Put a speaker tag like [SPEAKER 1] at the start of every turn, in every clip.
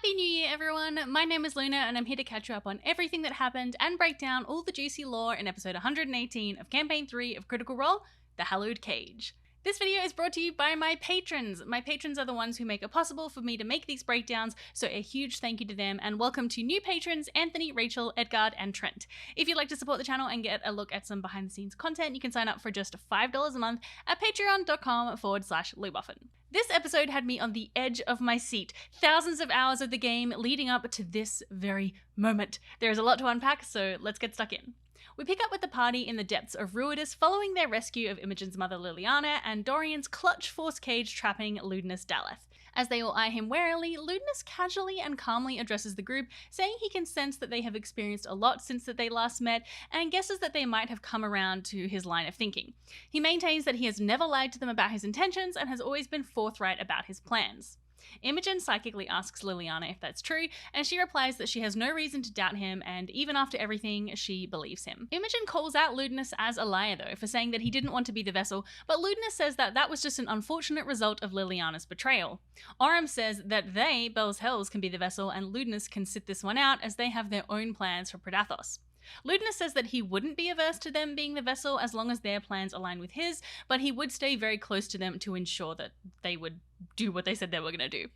[SPEAKER 1] Happy New Year, everyone! My name is Luna, and I'm here to catch you up on everything that happened and break down all the juicy lore in episode 118 of Campaign 3 of Critical Role, The Hallowed Cage. This video is brought to you by my patrons. My patrons are the ones who make it possible for me to make these breakdowns, so a huge thank you to them, and welcome to new patrons Anthony, Rachel, Edgard, and Trent. If you'd like to support the channel and get a look at some behind-the-scenes content, you can sign up for just $5 a month at patreon.com/Luboffin. This episode had me on the edge of my seat. Thousands of hours of the game leading up to this very moment. There is a lot to unpack, so let's get stuck in. We pick up with the party in the depths of Ruidus following their rescue of Imogen's mother Liliana and Dorian's clutch force cage trapping Ludinus Daleth. As they all eye him warily, Ludinus casually and calmly addresses the group, saying he can sense that they have experienced a lot since that they last met, and guesses that they might have come around to his line of thinking. He maintains that he has never lied to them about his intentions and has always been forthright about his plans. Imogen psychically asks Liliana if that's true, and she replies that she has no reason to doubt him, and even after everything, she believes him. Imogen calls out Ludinus as a liar though, for saying that he didn't want to be the vessel, but Ludinus says that that was just an unfortunate result of Liliana's betrayal. Aurum says that they, Bell's Hells, can be the vessel, and Ludinus can sit this one out as they have their own plans for Predathos. Ludinus says that he wouldn't be averse to them being the vessel as long as their plans align with his, but he would stay very close to them to ensure that they would do what they said they were going to do.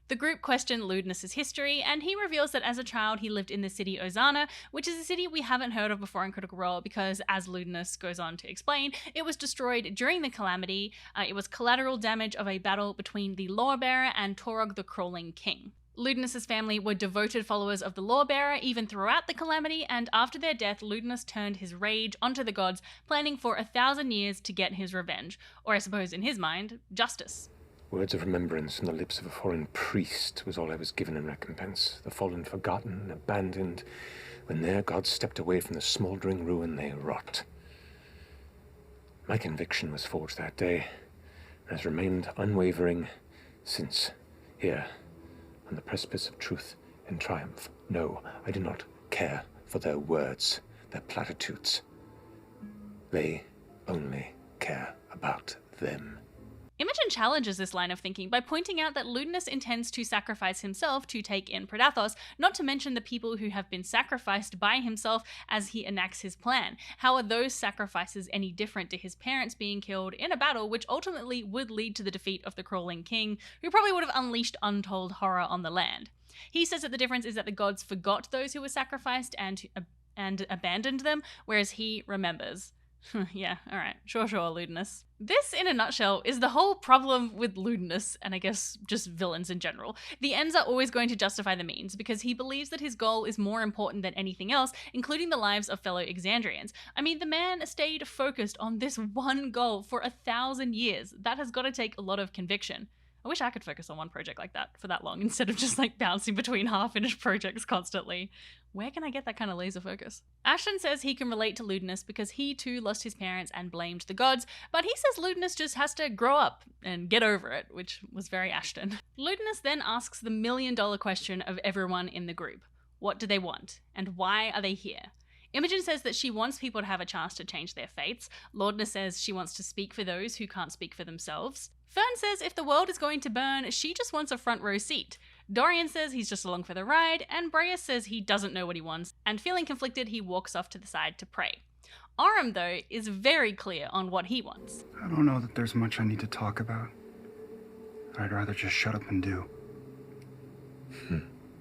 [SPEAKER 1] The group question Ludinus' history, and he reveals that as a child he lived in the city Ozana, which is a city we haven't heard of before in Critical Role because, as Ludinus goes on to explain, it was destroyed during the Calamity. It was collateral damage of a battle between the Lawbearer and Torog the Crawling King. Ludinus' family were devoted followers of the Lawbearer even throughout the Calamity, and after their death, Ludinus turned his rage onto the gods, planning for 1,000 years to get his revenge, or I suppose in his mind, justice.
[SPEAKER 2] Words of remembrance from the lips of a foreign priest was all I was given in recompense. The fallen forgotten, abandoned. When their gods stepped away from the smouldering ruin, they rot. My conviction was forged that day, and has remained unwavering since, here, on the precipice of truth and triumph. No, I do not care for their words, their platitudes. They only care about them.
[SPEAKER 1] Imogen challenges this line of thinking by pointing out that Ludinus intends to sacrifice himself to take in Predathos, not to mention the people who have been sacrificed by himself as he enacts his plan. How are those sacrifices any different to his parents being killed in a battle which ultimately would lead to the defeat of the Crawling King, who probably would have unleashed untold horror on the land? He says that the difference is that the gods forgot those who were sacrificed and abandoned them, whereas he remembers. Yeah, alright. Sure, Ludinus. This, in a nutshell, is the whole problem with Ludinus, and I guess just villains in general. The ends are always going to justify the means, because he believes that his goal is more important than anything else, including the lives of fellow Exandrians. I mean, the man stayed focused on this one goal for 1,000 years. That has got to take a lot of conviction. I wish I could focus on one project like that for that long, instead of just like bouncing between half-finished projects constantly. Where can I get that kind of laser focus? Ashton says he can relate to Ludinus because he too lost his parents and blamed the gods, but he says Ludinus just has to grow up and get over it, which was very Ashton. Ludinus then asks the million-dollar question of everyone in the group. What do they want? And why are they here? Imogen says that she wants people to have a chance to change their fates. Laudna says she wants to speak for those who can't speak for themselves. Fern says if the world is going to burn, she just wants a front row seat. Dorian says he's just along for the ride, and Breas says he doesn't know what he wants, and feeling conflicted, he walks off to the side to pray. Aurum, though, is very clear on what he wants.
[SPEAKER 3] I don't know that there's much I need to talk about. I'd rather just shut up and do.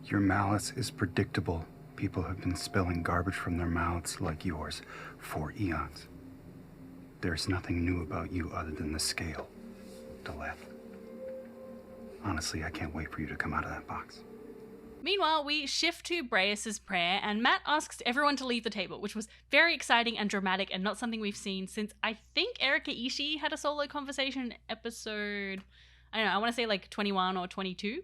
[SPEAKER 3] Your malice is predictable. People have been spilling garbage from their mouths like yours for eons. There's nothing new about you other than the scale, Daleth. Honestly, I can't wait for you to come out of that box.
[SPEAKER 1] Meanwhile, we shift to Breas' prayer, and Matt asks everyone to leave the table, which was very exciting and dramatic and not something we've seen since I think Erika Ishii had a solo conversation episode, I don't know, I want to say like 21 or 22.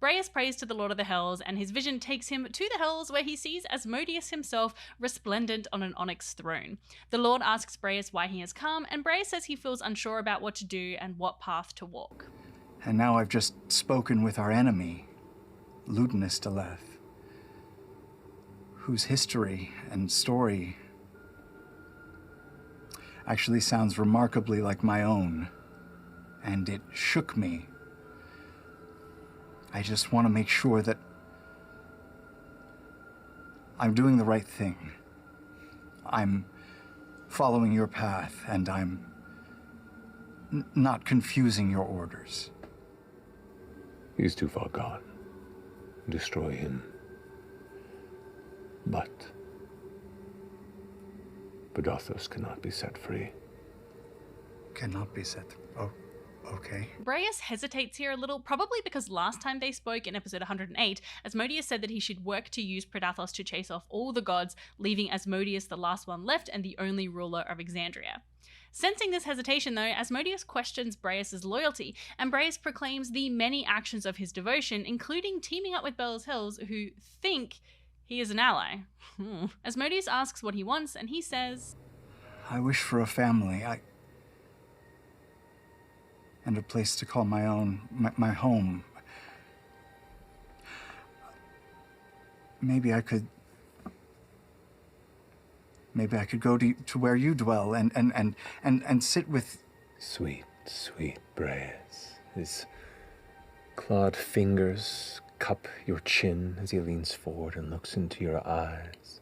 [SPEAKER 1] Breas prays to the Lord of the Hells, and his vision takes him to the Hells, where he sees Asmodeus himself resplendent on an onyx throne. The Lord asks Breas why he has come, and Breas says he feels unsure about what to do and what path to walk.
[SPEAKER 4] And now I've just spoken with our enemy, Ludinus Daleth, whose history and story actually sounds remarkably like my own, and it shook me I just want to make sure that I'm doing the right thing. I'm following your path, and I'm not confusing your orders.
[SPEAKER 2] He's too far gone. Destroy him. But Predathos cannot be set free.
[SPEAKER 4] Cannot be set. Oh, okay.
[SPEAKER 1] Breus hesitates here a little, probably because last time they spoke in episode 108, Asmodeus said that he should work to use Predathos to chase off all the gods, leaving Asmodeus the last one left and the only ruler of Exandria. Sensing this hesitation though, Asmodeus questions Breus' loyalty, and Breus proclaims the many actions of his devotion, including teaming up with Bel's Hills, who think he is an ally. Asmodeus asks what he wants, and he says,
[SPEAKER 4] I wish for a family, and a place to call my own, my home. Maybe I could go to where you dwell and sit with...
[SPEAKER 2] Sweet, sweet Breus. His clawed fingers cup your chin as he leans forward and looks into your eyes.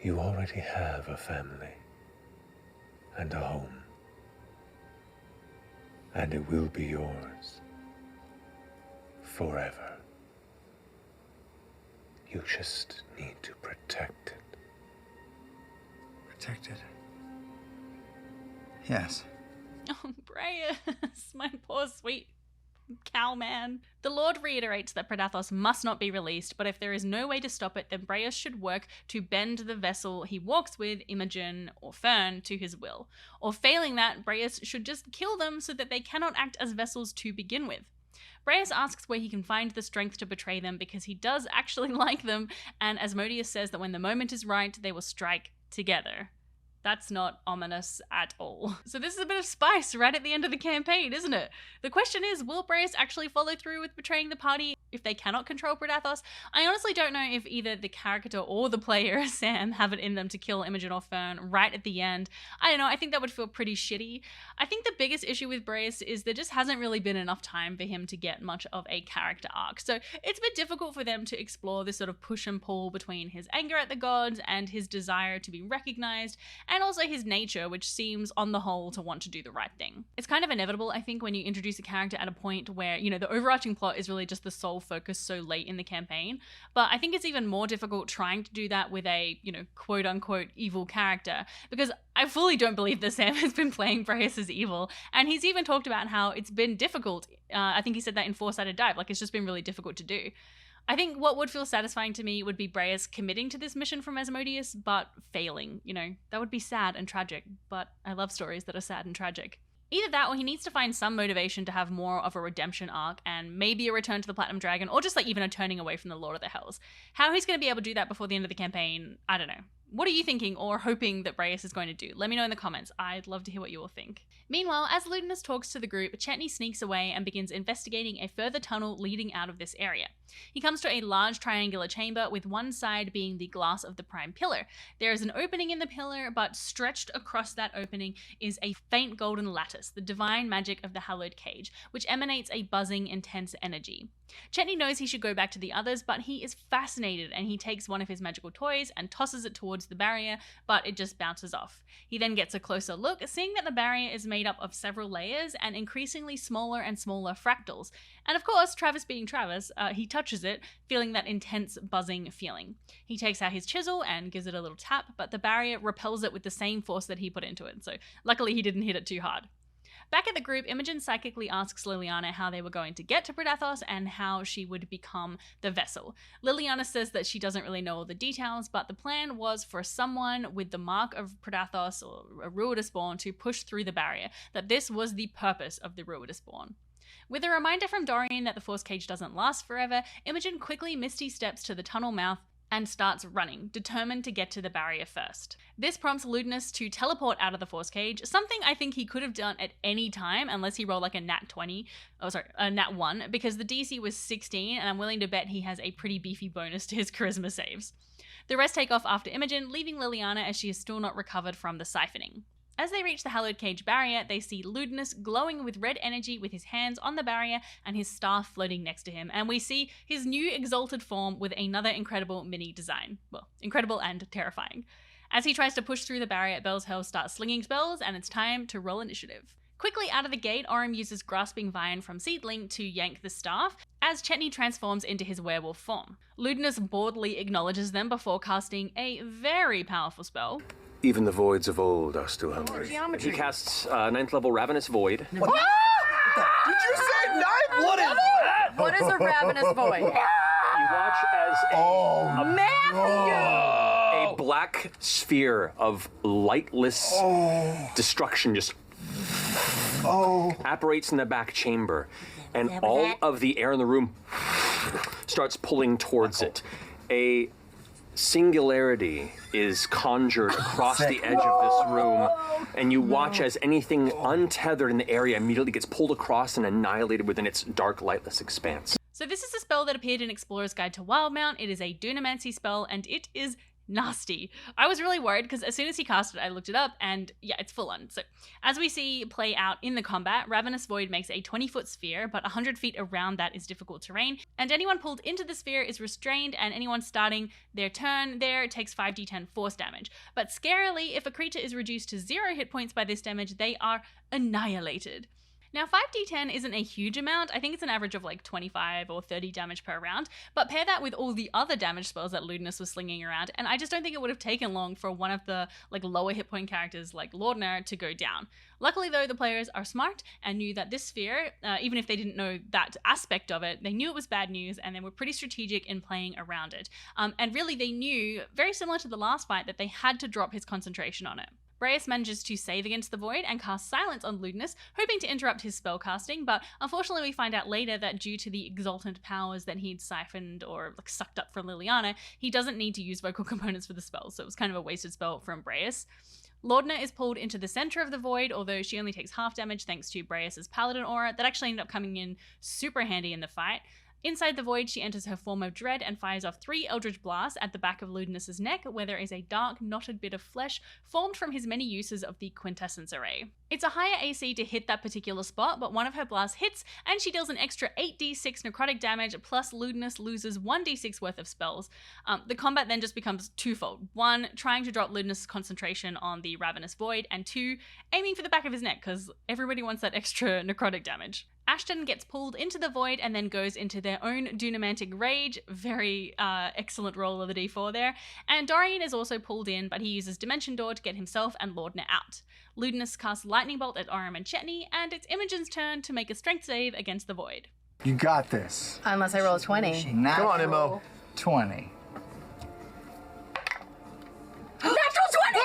[SPEAKER 2] You already have a family and a home. And it will be yours forever. You just need to protect it.
[SPEAKER 4] Protect it? Yes.
[SPEAKER 1] oh, Breus, my poor sweet cowman. The Lord reiterates that Predathos must not be released, but if there is no way to stop it, then Breus should work to bend the vessel he walks with, Imogen or Fern, to his will. Or failing that, Breus should just kill them so that they cannot act as vessels to begin with. Breus asks where he can find the strength to betray them because he does actually like them, and Asmodeus says that when the moment is right, they will strike together. That's not ominous at all. So this is a bit of spice right at the end of the campaign, isn't it? The question is, will Breus actually follow through with betraying the party if they cannot control Predathos? I honestly don't know if either the character or the player, Sam, have it in them to kill Imogen or Fern right at the end. I don't know, I think that would feel pretty shitty. I think the biggest issue with Breus is there just hasn't really been enough time for him to get much of a character arc. So it's a bit difficult for them to explore this sort of push and pull between his anger at the gods and his desire to be recognized, and also his nature, which seems on the whole to want to do the right thing. It's kind of inevitable, I think, when you introduce a character at a point where, you know, the overarching plot is really just the sole focus so late in the campaign, but I think it's even more difficult trying to do that with a, you know, quote unquote evil character, because I fully don't believe that Sam has been playing Breus as evil, and he's even talked about how it's been difficult. I think he said that in Four-Sided Dive, like it's just been really difficult to do. I think what would feel satisfying to me would be Breus committing to this mission from Asmodeus, but failing, you know. That would be sad and tragic, but I love stories that are sad and tragic. Either that, or he needs to find some motivation to have more of a redemption arc, and maybe a return to the Platinum Dragon, or just like even a turning away from the Lord of the Hells. How he's going to be able to do that before the end of the campaign, I don't know. What are you thinking or hoping that Breus is going to do? Let me know in the comments. I'd love to hear what you all think. Meanwhile, as Ludinus talks to the group, Chetney sneaks away and begins investigating a further tunnel leading out of this area. He comes to a large triangular chamber with one side being the glass of the prime pillar. There is an opening in the pillar, but stretched across that opening is a faint golden lattice, the divine magic of the hallowed cage, which emanates a buzzing, intense energy. Chetney knows he should go back to the others, but he is fascinated and he takes one of his magical toys and tosses it towards the barrier, but it just bounces off. He then gets a closer look, seeing that the barrier is made up of several layers and increasingly smaller and smaller fractals. And of course, Travis being Travis, he touches it, feeling that intense buzzing feeling. He takes out his chisel and gives it a little tap, but the barrier repels it with the same force that he put into it, so luckily he didn't hit it too hard. Back at the group, Imogen psychically asks Liliana how they were going to get to Predathos and how she would become the vessel. Liliana says that she doesn't really know all the details, but the plan was for someone with the mark of Predathos or a Ruidusborn to push through the barrier, that this was the purpose of the Ruidusborn. With a reminder from Dorian that the Force Cage doesn't last forever, Imogen quickly misty steps to the tunnel mouth and starts running, determined to get to the barrier first. This prompts Ludinus to teleport out of the Force Cage, something I think he could have done at any time unless he rolled like a nat 1, because the DC was 16 and I'm willing to bet he has a pretty beefy bonus to his charisma saves. The rest take off after Imogen, leaving Liliana as she is still not recovered from the siphoning. As they reach the hallowed cage barrier, they see Ludinus glowing with red energy with his hands on the barrier and his staff floating next to him, and we see his new exalted form with another incredible mini design. Well, incredible and terrifying. As he tries to push through the barrier, Bell's Hell starts slinging spells, and it's time to roll initiative. Quickly out of the gate, Orym uses Grasping Vine from Seedling to yank the staff, as Chetney transforms into his werewolf form. Ludinus boldly acknowledges them before casting a very powerful spell.
[SPEAKER 2] Even the voids of old are still hungry.
[SPEAKER 5] He casts 9th level Ravenous Void.
[SPEAKER 6] Did you say 9th? What is that?
[SPEAKER 7] What is a ravenous void?
[SPEAKER 5] You watch as a black sphere of lightless destruction just apparates in the back chamber, and all of the air in the room starts pulling towards it. A singularity is conjured across the edge of this room, and you watch as anything untethered in the area immediately gets pulled across and annihilated within its dark, lightless expanse.
[SPEAKER 1] So this is a spell that appeared in Explorer's Guide to Wildmount. It is a Dunamancy spell, and it is nasty. I was really worried because as soon as he cast it, I looked it up, and yeah, it's full on. So as we see play out in the combat, Ravenous Void makes a 20-foot sphere, but 100 feet around that is difficult terrain, and anyone pulled into the sphere is restrained, and anyone starting their turn there takes 5d10 force damage. But scarily, if a creature is reduced to 0 hit points by this damage, they are annihilated. Now, 5d10 isn't a huge amount. I think it's an average of like 25 or 30 damage per round, but pair that with all the other damage spells that Ludinus was slinging around, and I just don't think it would have taken long for one of the like lower hit point characters like Laudner to go down. Luckily though, the players are smart and knew that this sphere, even if they didn't know that aspect of it, they knew it was bad news, and they were pretty strategic in playing around it. And really they knew, very similar to the last fight, that they had to drop his concentration on it. Breus manages to save against the void and cast Silence on Ludinus, hoping to interrupt his spellcasting, but unfortunately we find out later that due to the exultant powers that he'd siphoned or like sucked up from Liliana, he doesn't need to use vocal components for the spell, so it was kind of a wasted spell from Breus. Laudner is pulled into the center of the void, although she only takes half damage thanks to Breus's Paladin aura that actually ended up coming in super handy in the fight. Inside the void, she enters her form of dread and fires off 3 Eldritch Blasts at the back of Ludinus's neck, where there is a dark, knotted bit of flesh formed from his many uses of the Quintessence Array. It's a higher AC to hit that particular spot, but one of her blasts hits, and she deals an extra 8d6 necrotic damage, plus Ludinus loses 1d6 worth of spells. The combat then just becomes twofold. 1, trying to drop Ludinus' concentration on the Ravenous Void, and 2, aiming for the back of his neck, because everybody wants that extra necrotic damage. Ashton gets pulled into the void and then goes into their own Dunamantic Rage. Very excellent roll of the d4 there. And Dorian is also pulled in, but he uses Dimension Door to get himself and Laudner out. Ludinus casts Lightning Bolt at Orym and Chetney, and it's Imogen's turn to make a strength save against the void.
[SPEAKER 4] You got this.
[SPEAKER 7] Unless I roll a 20.
[SPEAKER 6] Come on, Imo.
[SPEAKER 4] 20.
[SPEAKER 7] Natural 20!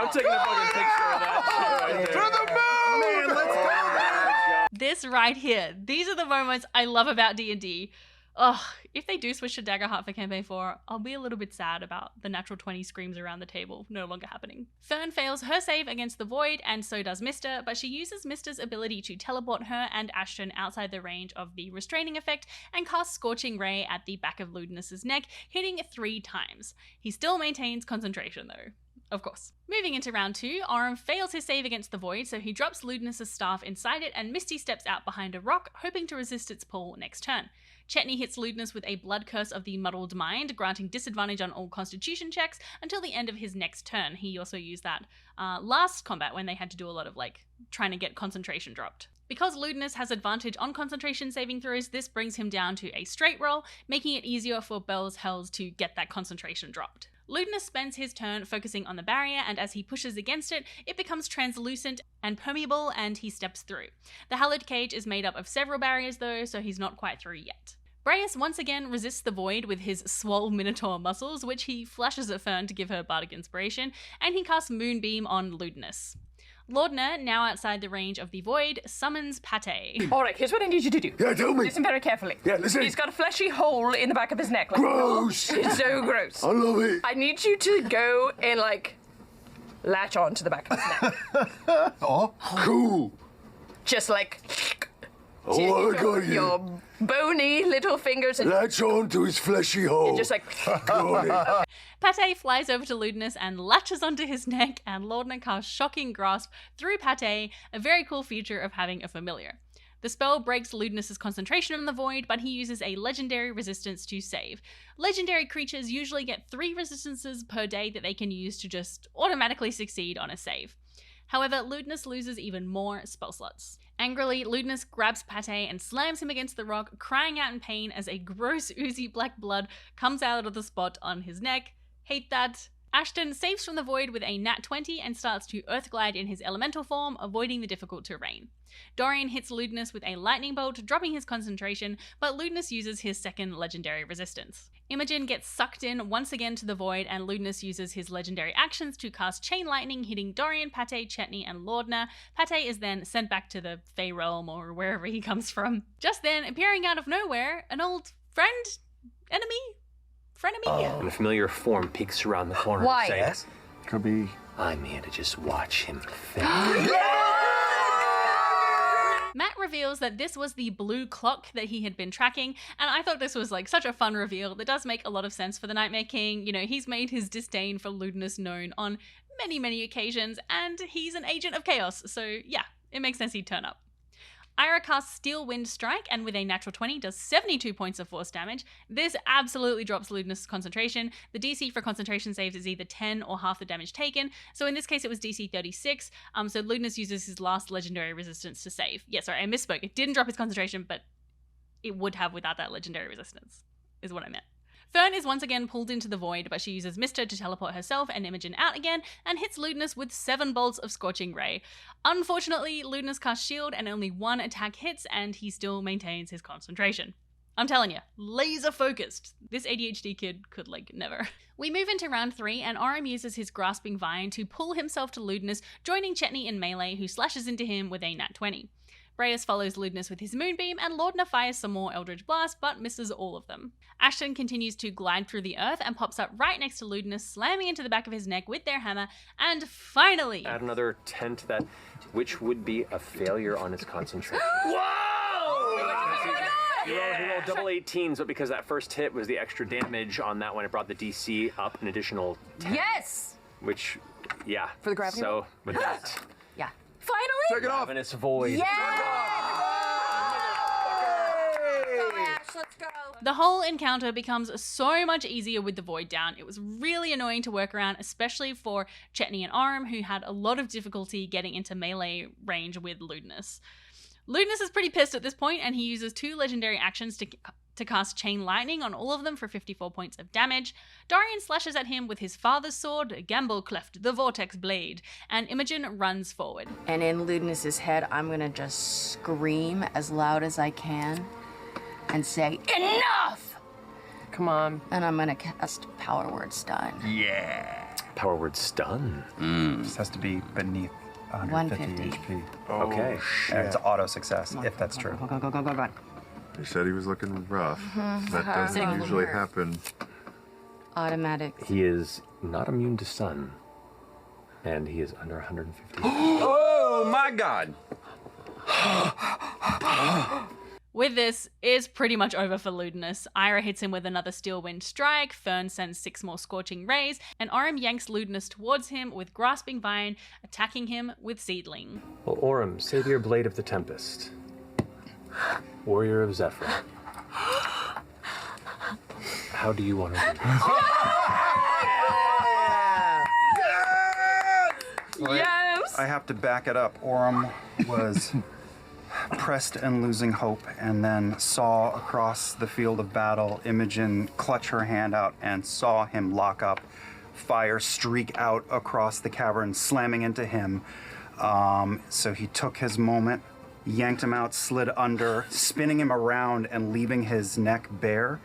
[SPEAKER 5] I'm taking a fucking picture of that shit right there.
[SPEAKER 6] To the moon! Man, let's go!
[SPEAKER 1] This right here, these are the moments I love about D&D. Ugh, if they do switch to Daggerheart for Campaign 4, I'll be a little bit sad about the natural 20 screams around the table no longer happening. Fern fails her save against the void, and so does Mister, but she uses Mister's ability to teleport her and Ashton outside the range of the restraining effect and casts Scorching Ray at the back of Ludinus's neck, hitting 3 times. He still maintains concentration though. Of course. Moving into round 2, Orym fails his save against the void, so he drops Ludinus' staff inside it, and Misty steps out behind a rock, hoping to resist its pull next turn. Chetney hits Ludinus with a Blood Curse of the Muddled Mind, granting disadvantage on all Constitution checks until the end of his next turn. He also used that last combat when they had to do a lot of trying to get concentration dropped. Because Ludinus has advantage on concentration saving throws, this brings him down to a straight roll, making it easier for Bell's Hells to get that concentration dropped. Ludinus spends his turn focusing on the barrier, and as he pushes against it, it becomes translucent and permeable, and he steps through. The hallowed cage is made up of several barriers though, so he's not quite through yet. Breus once again resists the void with his swole minotaur muscles, which he flashes at Fern to give her bardic inspiration, and he casts Moonbeam on Ludinus. Laudner, now outside the range of the void, summons Pate.
[SPEAKER 8] All right, here's what I need you to do.
[SPEAKER 6] Yeah, tell me.
[SPEAKER 8] Listen very carefully.
[SPEAKER 6] Yeah, listen.
[SPEAKER 8] He's got a fleshy hole in the back of his neck.
[SPEAKER 6] Gross.
[SPEAKER 8] It's so gross.
[SPEAKER 6] I love it.
[SPEAKER 8] I need you to go and, latch on to the back of his neck.
[SPEAKER 6] Oh, cool.
[SPEAKER 8] Just
[SPEAKER 6] Oh, I got you.
[SPEAKER 8] your bony little fingers and
[SPEAKER 6] Latch on to his fleshy hole.
[SPEAKER 8] just like
[SPEAKER 6] Got it.
[SPEAKER 1] Pate flies over to Ludinus and latches onto his neck, and Laudna casts Shocking Grasp through Pate, a very cool feature of having a familiar. The spell breaks Ludinus' concentration on the void, but he uses a legendary resistance to save. Legendary creatures usually get 3 resistances per day that they can use to just automatically succeed on a save. However, Ludinus loses even more spell slots. Angrily, Ludinus grabs Pate and slams him against the rock, crying out in pain as a gross oozy black blood comes out of the spot on his neck. Hate that. Ashton saves from the void with a nat 20 and starts to earth glide in his elemental form, avoiding the difficult terrain. Dorian hits Ludinus with a lightning bolt, dropping his concentration, but Ludinus uses his second legendary resistance. Imogen gets sucked in once again to the void, and Ludinus uses his legendary actions to cast Chain Lightning, hitting Dorian, Pate, Chetney, and Laudna. Pate is then sent back to the Fey Realm or wherever he comes from. Just then, appearing out of nowhere, an old friend? Enemy? Frenemy?
[SPEAKER 5] And a familiar form peeks around the corner,
[SPEAKER 7] Why?
[SPEAKER 5] saying,
[SPEAKER 3] Could be.
[SPEAKER 5] I'm here to just watch him fail.
[SPEAKER 1] Matt reveals that this was the blue clock that he had been tracking, and I thought this was like such a fun reveal that does make a lot of sense for the Nightmare King. You know, he's made his disdain for Ludinus known on many occasions, and he's an agent of chaos, so yeah, it makes sense he'd turn up. Ira casts Steel Wind Strike, and with a natural 20 does 72 points of force damage. This absolutely drops Ludinus' concentration. The DC for concentration saves is either 10 or half the damage taken, so in this case it was DC 36, so Ludinus uses his last legendary resistance to save. Yeah, sorry, I misspoke. It didn't drop his concentration, but it would have without that legendary resistance, is what I meant. Fern is once again pulled into the void, but she uses Mister to teleport herself and Imogen out again, and hits Ludinus with 7 bolts of Scorching Ray. Unfortunately, Ludinus casts Shield and only 1 attack hits, and he still maintains his concentration. I'm telling you, laser focused. This ADHD kid could, like, never. We move into round 3, and Orym uses his Grasping Vine to pull himself to Ludinus, joining Chetney in melee, who slashes into him with a nat 20. Breas follows Ludinus with his Moonbeam, and Laudna fires some more Eldritch Blast, but misses all of them. Ashton continues to glide through the earth and pops up right next to Ludinus, slamming into the back of his neck with their hammer, and finally...
[SPEAKER 5] Add another 10 to that, which would be a failure on his concentration. He rolled double 18s, but because that first hit was the extra damage on that one, it brought the DC up an additional 10.
[SPEAKER 7] Yes!
[SPEAKER 5] Which, yeah.
[SPEAKER 7] For the gravity
[SPEAKER 5] So, with that,
[SPEAKER 7] Yeah.
[SPEAKER 8] finally.
[SPEAKER 6] Take it off.
[SPEAKER 5] Ravenous Void.
[SPEAKER 8] Let's go.
[SPEAKER 1] The whole encounter becomes so much easier with the void down. It was really annoying to work around, especially for Chetney and Orym, who had a lot of difficulty getting into melee range with Ludinus. Ludinus is pretty pissed at this point, and he uses 2 legendary actions to cast Chain Lightning on all of them for 54 points of damage. Dorian slashes at him with his father's sword, Gamble Cleft, the Vortex Blade, and Imogen runs forward.
[SPEAKER 7] And in Ludinus's head, I'm gonna just scream as loud as I can and say, "Enough!"
[SPEAKER 8] Come on.
[SPEAKER 7] And I'm gonna cast Power Word Stun.
[SPEAKER 5] Power Word Stun.
[SPEAKER 3] This has to be beneath 150 HP.
[SPEAKER 5] Okay.
[SPEAKER 3] And it's auto success, if that's true.
[SPEAKER 7] Go.
[SPEAKER 6] He said he was looking rough. That
[SPEAKER 7] Sitting
[SPEAKER 6] doesn't
[SPEAKER 7] on the
[SPEAKER 6] usually
[SPEAKER 7] nerve.
[SPEAKER 6] happen.
[SPEAKER 7] Automatic.
[SPEAKER 5] He is not immune to stun, and he is under 150.
[SPEAKER 3] Oh my god!
[SPEAKER 1] With this, it's pretty much over for Ludinus. Ira hits him with another Steel Wind Strike, Fern sends 6 more Scorching Rays, and Orym yanks Ludinus towards him with Grasping Vine, attacking him with Seedling.
[SPEAKER 5] Well, Orym, Savior Blade of the Tempest. Warrior of Zephyr. How do you want to do this?
[SPEAKER 8] Yes.
[SPEAKER 3] I have to back it up. Orym was pressed and losing hope, and then saw across the field of battle Imogen clutch her hand out and saw him lock up, fire streak out across the cavern, slamming into him. So he took his moment, yanked him out, slid under, spinning him around and leaving his neck bare,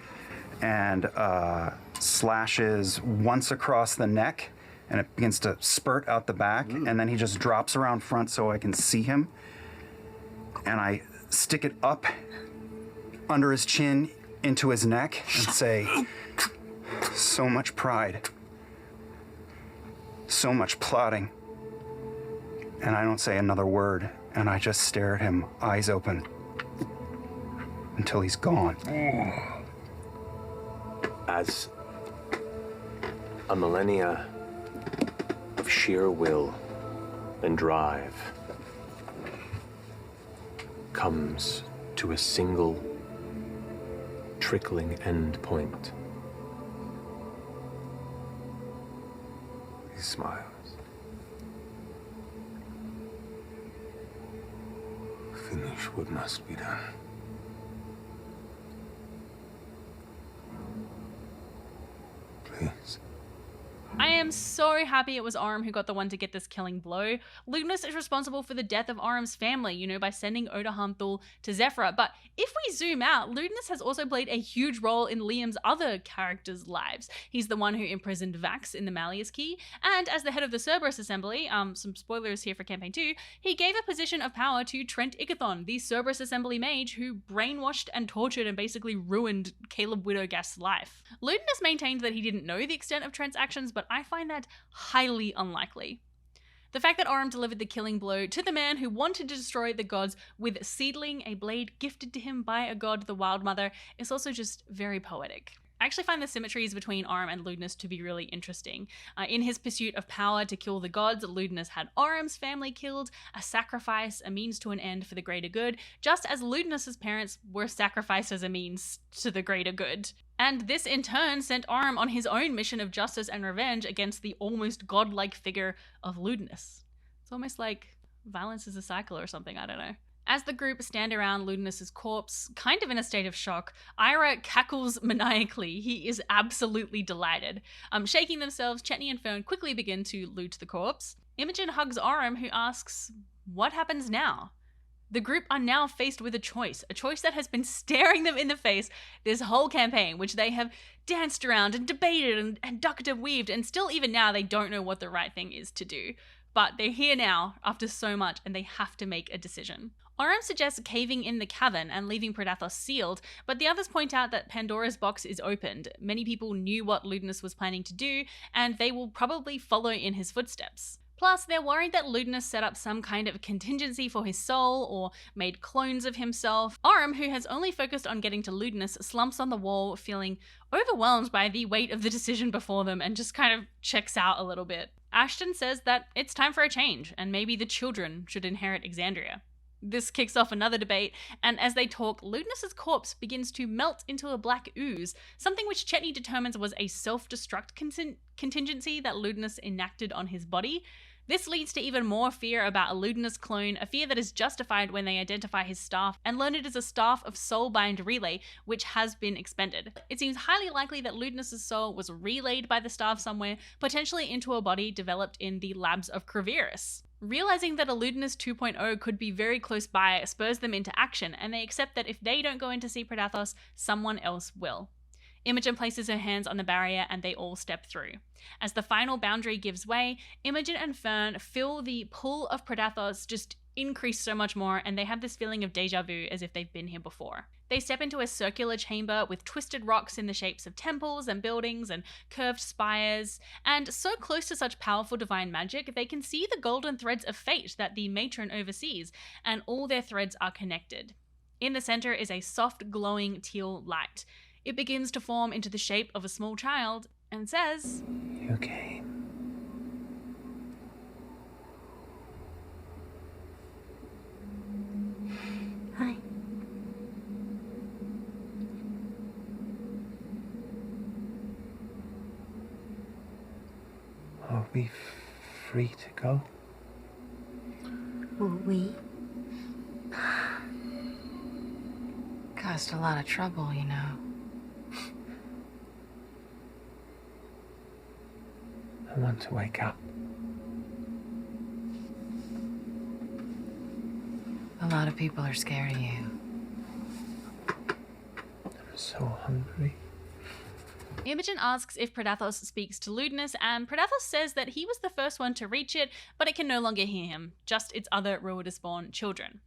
[SPEAKER 3] and slashes once across the neck, and it begins to spurt out the back, and then he just drops around front so I can see him, and I stick it up under his chin into his neck and say, "So much pride, so much plotting." And I don't say another word, and I just stare at him, eyes open. until he's gone.
[SPEAKER 5] As a millennia of sheer will and drive comes to a single trickling end point. He smiles. Finish what must be done. Please.
[SPEAKER 1] I am so happy it was Orym who got the one to get this killing blow. Ludinus is responsible for the death of Orym's family, you know, by sending Odohamthul to Zephyra. But if we zoom out, Ludinus has also played a huge role in Liam's other characters' lives. He's the one who imprisoned Vax in the Malleus Key, and as the head of the Cerberus Assembly, some spoilers here for Campaign 2, he gave a position of power to Trent Ickathon, the Cerberus Assembly mage who brainwashed and tortured and basically ruined Caleb Widogast's life. Ludinus maintained that he didn't know the extent of Trent's actions, but I find that highly unlikely. The fact that Orym delivered the killing blow to the man who wanted to destroy the gods with Seedling, a blade gifted to him by a god, the Wild Mother, is also just very poetic. I actually find the symmetries between Orym and Ludinus to be really interesting. In his pursuit of power to kill the gods, Ludinus had Orym's family killed, a sacrifice, a means to an end for the greater good, just as Ludinus's parents were sacrificed as a means to the greater good. And this in turn sent Orym on his own mission of justice and revenge against the almost godlike figure of Ludinus. It's almost like violence is a cycle or something, I don't know. As the group stand around Ludinus's corpse, kind of in a state of shock, Ira cackles maniacally. He is absolutely delighted. Shaking themselves, Chetney and Fern quickly begin to loot the corpse. Imogen hugs Orym, who asks, "What happens now?" The group are now faced with a choice that has been staring them in the face this whole campaign, which they have danced around and debated and ducked and weaved, and still even now they don't know what the right thing is to do. But they're here now after so much, and they have to make a decision. Orym suggests caving in the cavern and leaving Predathos sealed, but the others point out that Pandora's box is opened. Many people knew what Ludinus was planning to do, and they will probably follow in his footsteps. Plus, they're worried that Ludinus set up some kind of contingency for his soul, or made clones of himself. Orym, who has only focused on getting to Ludinus, slumps on the wall, feeling overwhelmed by the weight of the decision before them, and just kind of checks out a little bit. Ashton says that it's time for a change, and maybe the children should inherit Exandria. This kicks off another debate, and as they talk, Ludinus's corpse begins to melt into a black ooze, something which Chetney determines was a self-destruct contingency that Ludinus enacted on his body. This leads to even more fear about a Ludinus clone, a fear that is justified when they identify his staff and learn it is a staff of soulbind relay, which has been expended. It seems highly likely that Ludinus's soul was relayed by the staff somewhere, potentially into a body developed in the labs of Cravirus. Realizing that a Ludinus 2.0 could be very close by spurs them into action, and they accept that if they don't go in to see Predathos, someone else will. Imogen places her hands on the barrier and they all step through. As the final boundary gives way, Imogen and Fern feel the pull of Predathos just increase so much more, and they have this feeling of deja vu as if they've been here before. They step into a circular chamber with twisted rocks in the shapes of temples and buildings and curved spires, and so close to such powerful divine magic, they can see the golden threads of fate that the matron oversees, and all their threads are connected. In the center is a soft, glowing teal light. It begins to form into the shape of a small child and says,
[SPEAKER 2] "You came.
[SPEAKER 7] Hi.
[SPEAKER 2] Are we free to go?"
[SPEAKER 7] Will we? Caused a lot of trouble, you know.
[SPEAKER 2] I want to wake up.
[SPEAKER 7] A lot of people are scared of you.
[SPEAKER 2] I'm so hungry.
[SPEAKER 1] Imogen asks if Predathos speaks to Ludinus, and Predathos says that he was the first one to reach it, but it can no longer hear him, just its other Ruidus-born children.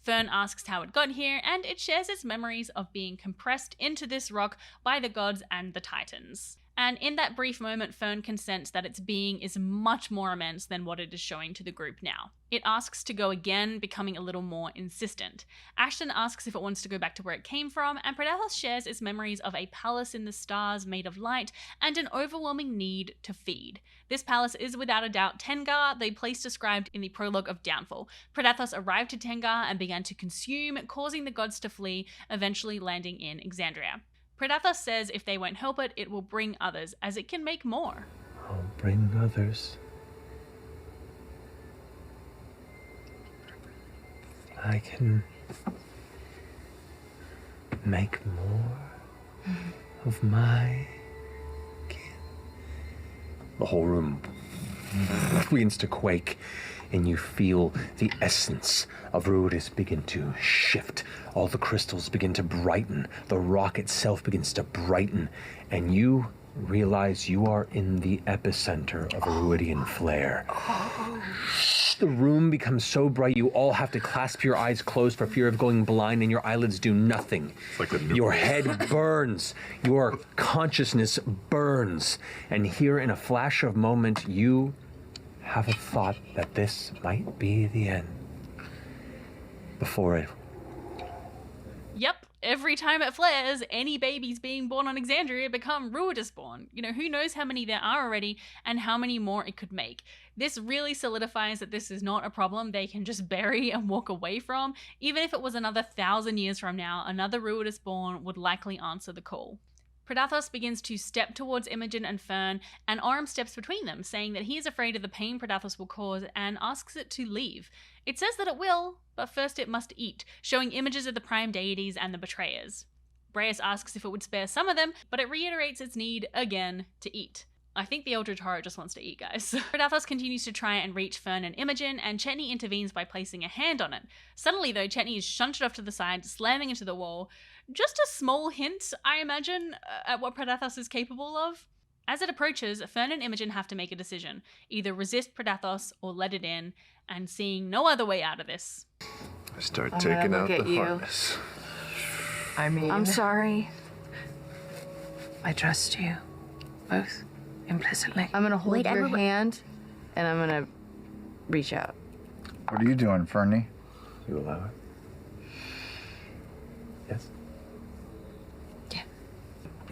[SPEAKER 1] Fern asks how it got here, and it shares its memories of being compressed into this rock by the gods and the titans. And in that brief moment, Fern can sense that its being is much more immense than what it is showing to the group now. It asks to go again, becoming a little more insistent. Ashton asks if it wants to go back to where it came from, and Predathos shares its memories of a palace in the stars made of light and an overwhelming need to feed. This palace is without a doubt Tengar, the place described in the prologue of Downfall. Predathos arrived to Tengar and began to consume, causing the gods to flee, eventually landing in Exandria. Predathos says if they won't help it, it will bring others, as it can make more.
[SPEAKER 2] I'll bring others. I can make more of my kin. The whole room begins to quake, and you feel the essence of Ruidus begin to shift. All the crystals begin to brighten. The rock itself begins to brighten, and you realize you are in the epicenter of a Ruidian flare. The room becomes so bright you all have to clasp your eyes closed for fear of going blind, and your eyelids do nothing. Your head burns, your consciousness burns, and here in a flash of moment you have a thought that this might be the end. Before it.
[SPEAKER 1] Yep, every time it flares, any babies being born on Exandria become Ruidus born. You know, who knows how many there are already and how many more it could make. This really solidifies that this is not a problem they can just bury and walk away from. Even if it was another 1,000 years from now, another Ruidus born would likely answer the call. Predathos begins to step towards Imogen and Fern, and Orym steps between them, saying that he is afraid of the pain Predathos will cause and asks it to leave. It says that it will, but first it must eat, showing images of the prime deities and the betrayers. Breus asks if it would spare some of them, but it reiterates its need, again, to eat. I think the Eldritch Horror just wants to eat, guys. Predathos continues to try and reach Fern and Imogen, and Chetney intervenes by placing a hand on it. Suddenly, though, Chetney is shunted off to the side, slamming into the wall. Just a small hint, I imagine, at what Predathos is capable of. As it approaches, Fern and Imogen have to make a decision. Either resist Predathos or let it in, and seeing no other way out of this.
[SPEAKER 6] I start taking out the harness.
[SPEAKER 8] I mean,
[SPEAKER 7] I'm sorry.
[SPEAKER 8] I trust you, both, implicitly.
[SPEAKER 7] I'm gonna hold your hand, and I'm gonna reach out.
[SPEAKER 4] What are you doing, Fernie?
[SPEAKER 2] You allow it? Yes?
[SPEAKER 8] Yeah.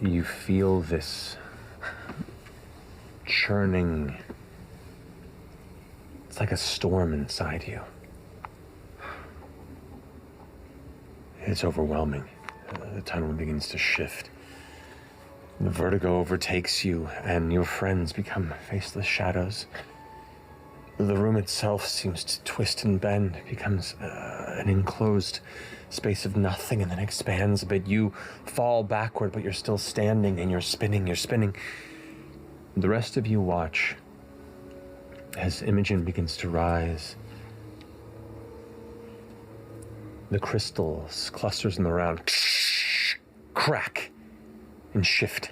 [SPEAKER 2] You feel this churning. It's like a storm inside you. It's overwhelming. The tunnel begins to shift. The vertigo overtakes you, and your friends become faceless shadows. The room itself seems to twist and bend. It becomes an enclosed space of nothing, and then expands a bit. You fall backward, but you're still standing, and you're spinning, The rest of you watch as Imogen begins to rise. The crystals, clusters in the round, crack and shift.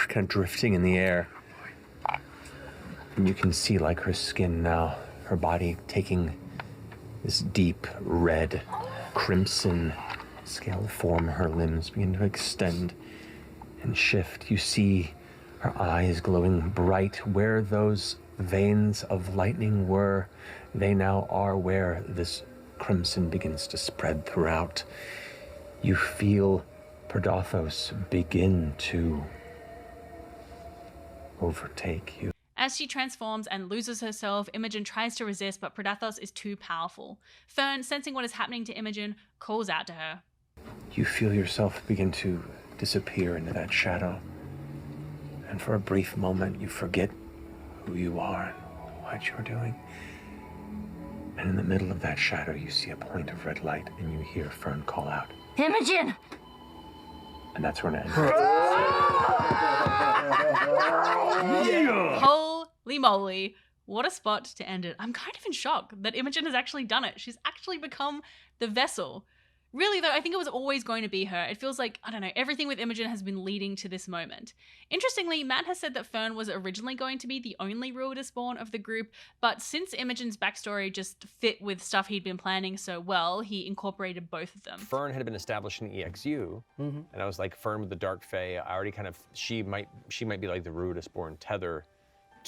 [SPEAKER 2] Kind of drifting in the air. And you can see, like her skin now, her body taking this deep red, crimson scale form. Her limbs begin to extend and shift. You see her eyes glowing bright. Where those veins of lightning were, they now are where this crimson begins to spread throughout. You feel Predathos begin to overtake you.
[SPEAKER 1] As she transforms and loses herself, Imogen tries to resist, but Predathos is too powerful. Fern, sensing what is happening to Imogen, calls out to her.
[SPEAKER 2] You feel yourself begin to disappear into that shadow. And for a brief moment, you forget who you are and what you're doing. And in the middle of that shadow, you see a point of red light, and you hear Fern call out,
[SPEAKER 7] Imogen!
[SPEAKER 2] And that's where it ends.
[SPEAKER 1] Holy moly. What a spot to end it. I'm kind of in shock that Imogen has actually done it. She's actually become the vessel. Really though, I think it was always going to be her. It feels like, I don't know, everything with Imogen has been leading to this moment. Interestingly, Matt has said that Fern was originally going to be the only Ruidusborn of the group, but since Imogen's backstory just fit with stuff he'd been planning so well, he incorporated both of them.
[SPEAKER 5] Fern had been established in EXU, and I was like, Fern with the Dark Fae, I already kind of, she might be like the Ruidusborn tether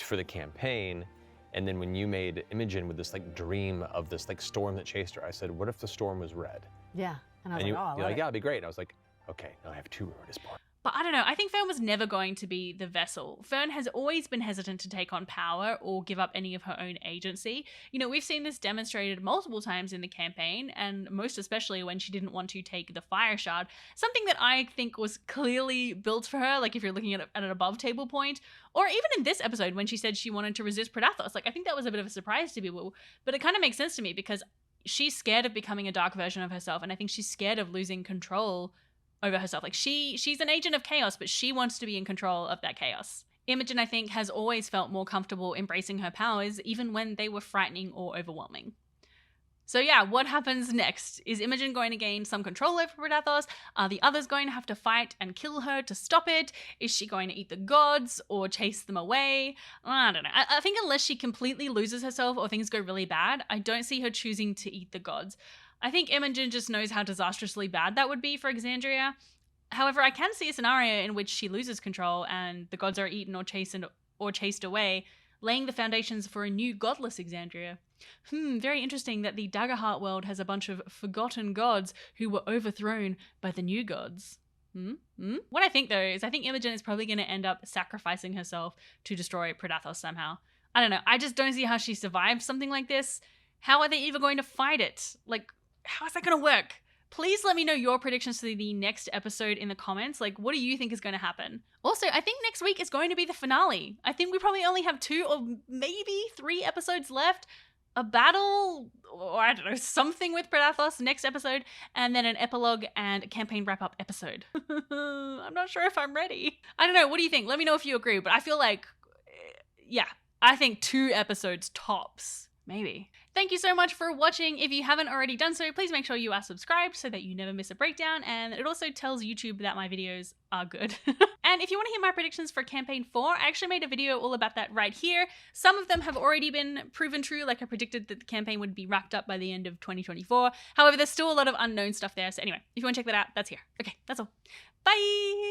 [SPEAKER 5] for the campaign. And then when you made Imogen with this like dream of this like storm that chased her, I said, what if the storm was red?
[SPEAKER 7] Yeah. And I was
[SPEAKER 5] And
[SPEAKER 7] like, oh, I
[SPEAKER 5] you're
[SPEAKER 7] love
[SPEAKER 5] like,
[SPEAKER 7] it.
[SPEAKER 5] yeah, it'd be great. And I was like, okay, now I have 2 Ruidusborn.
[SPEAKER 1] But I don't know, I think Fern was never going to be the vessel. Fern has always been hesitant to take on power or give up any of her own agency. You know, we've seen this demonstrated multiple times in the campaign, and most especially when she didn't want to take the fire shard, something that I think was clearly built for her, like if you're looking at an above table point, or even in this episode when she said she wanted to resist Predathos. Like, I think that was a bit of a surprise to people, but it kind of makes sense to me because she's scared of becoming a dark version of herself, and I think she's scared of losing control over herself. Like she's an agent of chaos, but she wants to be in control of that chaos. Imogen, I think, has always felt more comfortable embracing her powers, even when they were frightening or overwhelming. So yeah, what happens next? Is Imogen going to gain some control over Predathos? Are the others going to have to fight and kill her to stop it? Is she going to eat the gods or chase them away? I don't know. I think unless she completely loses herself or things go really bad, I don't see her choosing to eat the gods. I think Imogen just knows how disastrously bad that would be for Exandria. However, I can see a scenario in which she loses control and the gods are eaten or chased away, laying the foundations for a new godless Exandria. Very interesting that the Daggerheart world has a bunch of forgotten gods who were overthrown by the new gods. What I think though is I think Imogen is probably going to end up sacrificing herself to destroy Predathos somehow. I don't know. I just don't see how she survived something like this. How are they even going to fight it? Like, how is that going to work? Please let me know your predictions for the next episode in the comments. Like, what do you think is going to happen? Also, I think next week is going to be the finale. I think we probably only have 2 or maybe 3 episodes left. A battle, or I don't know, something with Predathos next episode, and then an epilogue and a campaign wrap-up episode. I'm not sure if I'm ready. I don't know, what do you think? Let me know if you agree, but I feel like, yeah, I think 2 episodes tops. Maybe. Thank you so much for watching. If you haven't already done so, please make sure you are subscribed so that you never miss a breakdown, and it also tells YouTube that my videos are good. And if you want to hear my predictions for Campaign 4, I actually made a video all about that right here. Some of them have already been proven true, like I predicted that the campaign would be wrapped up by the end of 2024. However, there's still a lot of unknown stuff there, so anyway, if you want to check that out, that's here. Okay, that's all. Bye!